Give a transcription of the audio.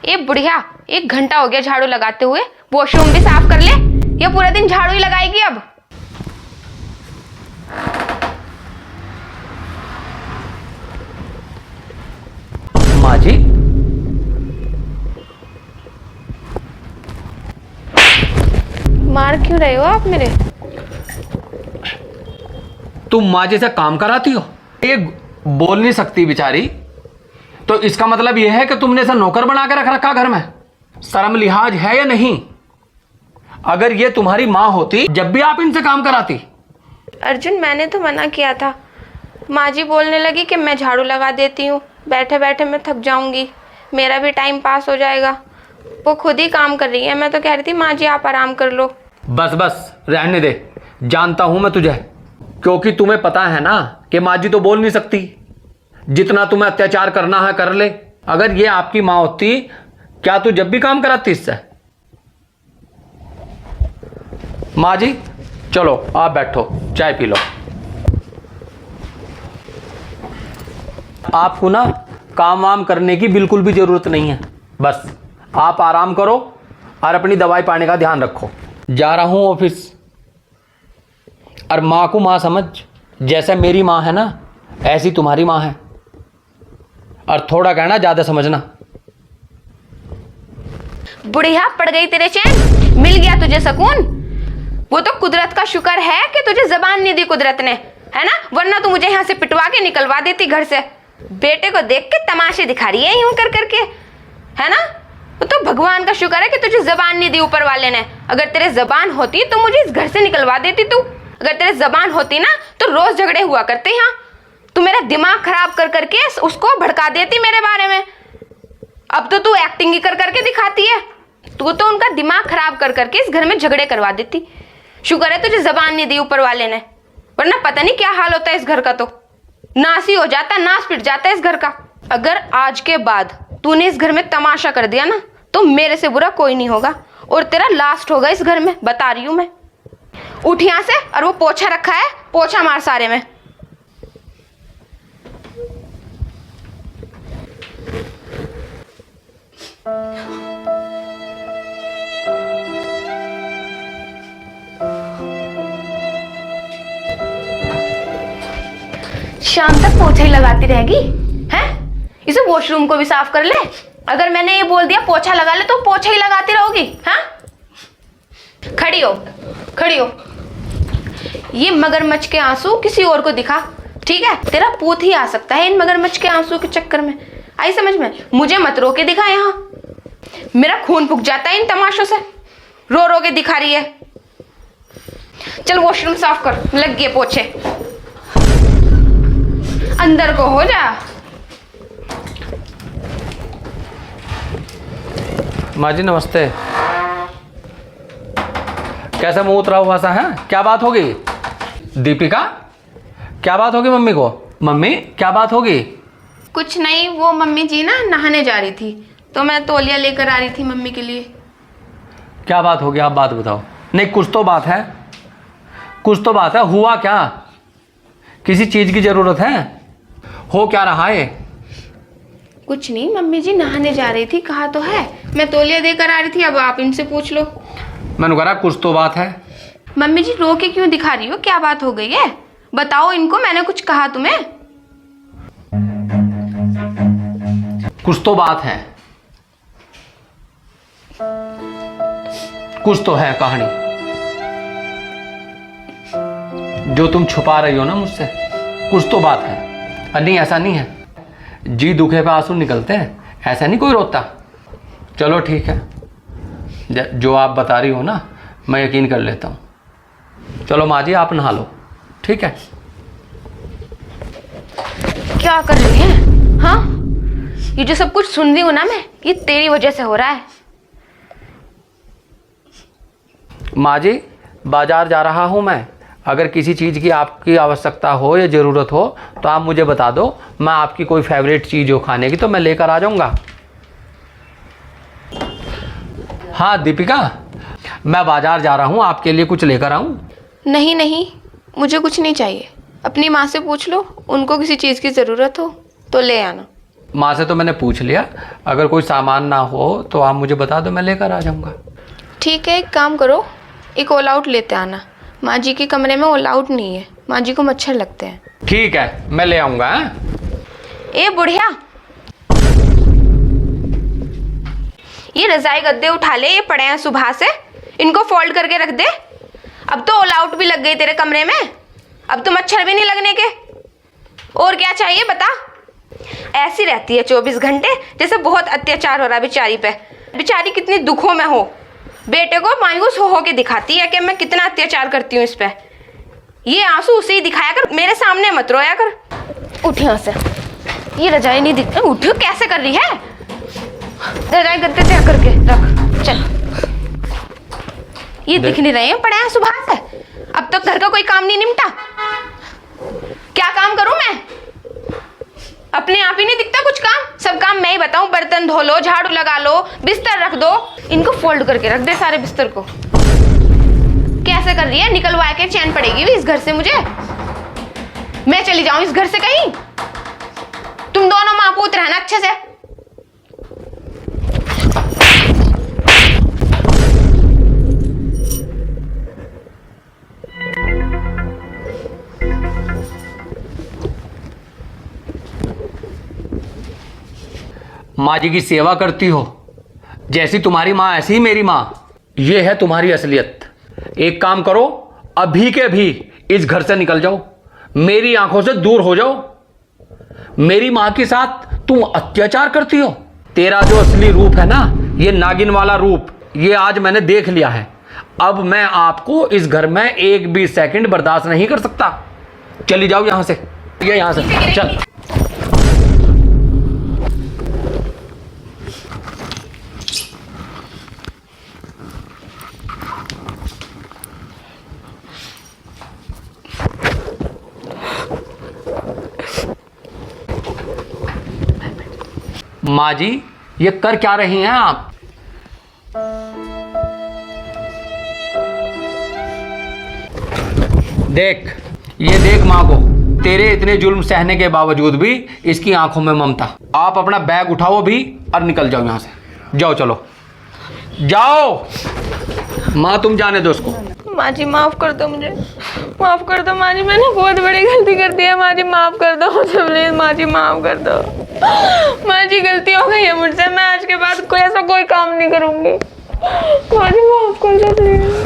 ए बुढ़िया, 1 घंटा हो गया झाड़ू लगाते हुए, वॉशरूम भी साफ कर ले। ये पूरा दिन झाड़ू ही लगाएगी अब। माँ जी, मार क्यों रहे हो आप मेरे? तुम माँ जी से काम कराती हो? ये बोल नहीं सकती बेचारी, तो इसका मतलब यह है कि तुमने इसे नौकर बना के रख रखा घर में? शर्म लिहाज है या नहीं? अगर ये तुम्हारी माँ होती, जब भी आप इनसे काम कराती। अर्जुन, मैंने तो मना किया था। माँ जी बोलने लगी कि मैं झाड़ू लगा देती हूँ, बैठे बैठे मैं थक जाऊंगी, मेरा भी टाइम पास हो जाएगा। वो खुद ही काम कर रही है। मैं तो कह रही थी माँ जी आप आराम कर लो। बस बस रहने दे, जानता हूं मैं तुझे, क्योंकि तुम्हें पता है ना कि माँ जी तो बोल नहीं सकती। जितना तुम्हें अत्याचार करना है कर ले। अगर ये आपकी माँ होती, क्या तू जब भी काम कराती इससे? माँ जी चलो आप बैठो, चाय पी लो। आपको ना काम वाम करने की बिल्कुल भी जरूरत नहीं है। बस आप आराम करो और अपनी दवाई पानी का ध्यान रखो। जा रहा हूं ऑफिस। और माँ को माँ समझ, जैसे मेरी माँ है ना ऐसी तुम्हारी माँ है। और थोड़ा कहना ज्यादा समझना। बुढ़िया, पड़ गई तेरे चैन? मिल गया तुझे सुकून? वो तो कुदरत का शुक्र है कि तुझे जबान नहीं दी कुदरत ने, है ना? वरना तू मुझे यहाँ से पिटवा के निकलवा देती घर से। बेटे को देख के तमाशे दिखा रही है यूं कर करके, है ना? वो तो भगवान का शुक्र है कि तुझे जबान नहीं दी ऊपर वाले ने। अगर तेरे जबान होती तो मुझे इस घर से निकलवा देती तू। अगर तेरे जबान होती ना तो रोज झगड़े हुआ करते यहाँ। तू मेरा दिमाग खराब कर करके उसको भड़का देती मेरे बारे में। अब तो तू एक्टिंग ही कर करके दिखाती है। तू तो उनका दिमाग खराब कर करके इस घर में झगड़े करवा देती। शुक्र है तुझे जबान नहीं दी ऊपर वाले ने, वरना पता नहीं क्या हाल होता है इस घर का। तो नाश ही हो जाता, नाश पिट जाता है इस घर का। अगर आज के बाद तूने इस घर में तमाशा कर दिया ना तो मेरे से बुरा कोई नहीं होगा, और तेरा लास्ट होगा इस घर में, बता रही हूं मैं। उठ यहां से, और वो पोछा रखा है, पोछा मार सारे में। शाम तक पोछा ही लगाती रहेगी हैं? इसे वॉशरूम को भी साफ कर ले। अगर मैंने ये बोल दिया पोछा लगा ले तो पोछा ही लगाती रहोगी? हाँ, खड़ी हो, खड़ी हो। ये मगरमच्छ के आंसू किसी और को दिखा, ठीक है? तेरा पूत ही आ सकता है इन मगरमच्छ के आंसू के चक्कर में। आई समझ में? मुझे मत रो के दिखा यहाँ, मेरा खून फूक जाता है इन तमाशों से। रो रो के दिखा रही है। चल वॉशरूम साफ कर, लग गए पोछे। अंदर को हो जा। माँ जी नमस्ते। कैसा मुंह उतरा हुआ सा है? क्या बात होगी? दीपिका, क्या बात होगी मम्मी को? मम्मी क्या बात होगी? कुछ नहीं, वो मम्मी जी ना नहाने जा रही थी तो मैं तौलिया लेकर आ रही थी मम्मी के लिए। क्या बात होगी आप बात बताओ। नहीं कुछ तो बात है, कुछ तो बात है। हुआ क्या? किसी चीज की जरूरत है? हो क्या रहा है? कुछ नहीं, मम्मी जी नहाने जा रही थी, कहा तो है। मैं तौलिया देकर आ रही थी, अब आप इनसे पूछ लो। मैंने कहा कुछ तो बात है। मम्मी जी रो के क्यों दिखा रही हो? क्या बात हो गई है? बताओ इनको, मैंने कुछ कहा तुम्हें? कुछ तो बात है, कुछ तो है कहानी जो तुम छुपा रही हो ना मुझसे। कुछ तो बात है। नहीं ऐसा नहीं है, जी दुखे पे आंसू निकलते हैं, ऐसा नहीं कोई रोता। चलो ठीक है, जो आप बता रही हो ना मैं यकीन कर लेता हूँ। चलो माँ जी आप नहा लो, ठीक है? क्या कर रही है? हाँ, ये जो सब कुछ सुन रही हूँ ना मैं, ये तेरी वजह से हो रहा है। माँ जी बाजार जा रहा हूँ मैं, अगर किसी चीज़ की आपकी आवश्यकता हो या ज़रूरत हो तो आप मुझे बता दो। मैं आपकी कोई फेवरेट चीज़ हो खाने की तो मैं लेकर आ जाऊँगा। हाँ दीपिका, मैं बाजार जा रहा हूँ, आपके लिए कुछ लेकर आऊँ? नहीं नहीं, मुझे कुछ नहीं चाहिए। अपनी माँ से पूछ लो, उनको किसी चीज़ की ज़रूरत हो तो ले आना। माँ से तो मैंने पूछ लिया, अगर कोई सामान ना हो तो आप मुझे बता दो, मैं लेकर आ जाऊँगा। ठीक है, एक काम करो, एक ऑल आउट लेते आना। माँ जी के कमरे में ऑल आउट नहीं है, माँ जी को मच्छर लगते हैं। ठीक है, मैं ले आऊँगा। ए बुढ़िया, ये रजाई गद्दे उठा ले, ये पड़े हैं सुबह से, इनको फोल्ड करके रख दे। अब तो ऑल आउट भी लग गई तेरे कमरे में, अब तो मच्छर भी नहीं लगने के। और क्या चाहिए बता? ऐसी रहती है 24 घंटे, जैसे बहुत अत्याचार हो रहा है बेचारी पे। बेचारी कितनी दुखों में हो, बेटे को मायूस हो के दिखाती है कि मैं कितना अत्याचार करती हूँ इस पे। ये आंसू उसे ही दिखाया कर, मेरे सामने मत रोया कर। उठ यहाँ से, ये रजाई नहीं दिख, उठ, कैसे कर रही है? रजाई गद्दे तय करके रख, चल। ये दिख नहीं रहे हैं, पड़े हैं सुबह से, अब तक घर का कोई काम नहीं निपटा। क्या काम करूं मैं? अपने आप ही नहीं दिखता कुछ काम, सब काम मैं ही बताऊं। बर्तन धो लो, झाड़ू लगा लो, बिस्तर रख दो, इनको फोल्ड करके रख दे सारे बिस्तर को। कैसे कर रही है? निकलवा के चैन पड़ेगी भी इस घर से मुझे। मैं चली जाऊं इस घर से कहीं? तुम दोनों मां पूत रहना अच्छे से। माँ जी की सेवा करती हो, जैसी तुम्हारी माँ ऐसी ही मेरी माँ। ये है तुम्हारी असलियत। एक काम करो, अभी के अभी इस घर से निकल जाओ, मेरी आंखों से दूर हो जाओ। मेरी माँ के साथ तुम अत्याचार करती हो। तेरा जो असली रूप है ना, ये नागिन वाला रूप, ये आज मैंने देख लिया है। अब मैं आपको इस घर में एक भी सेकंड बर्दाश्त नहीं कर सकता। चली जाओ यहां से, ये यहां से चल। माँ जी, ये कर क्या रही हैं आप? देख, ये देख माँ को, तेरे इतने जुल्म सहने के बावजूद भी इसकी आंखों में ममता। आप अपना बैग उठाओ भी और निकल जाओ यहाँ से। जाओ, चलो जाओ। माँ तुम जाने दो उसको। माँ जी माफ कर दो मुझे, माफ कर दो माँ जी, मैंने बहुत बड़ी गलती कर दी है। माँ जी माफ कर दो मुझे प्लीज, माँ जी माफ कर दो। माँ जी गलती हो गई है मुझसे, मैं आज के बाद कोई ऐसा कोई काम नहीं करूँगी। माँ जी माफ कर दो प्लीज।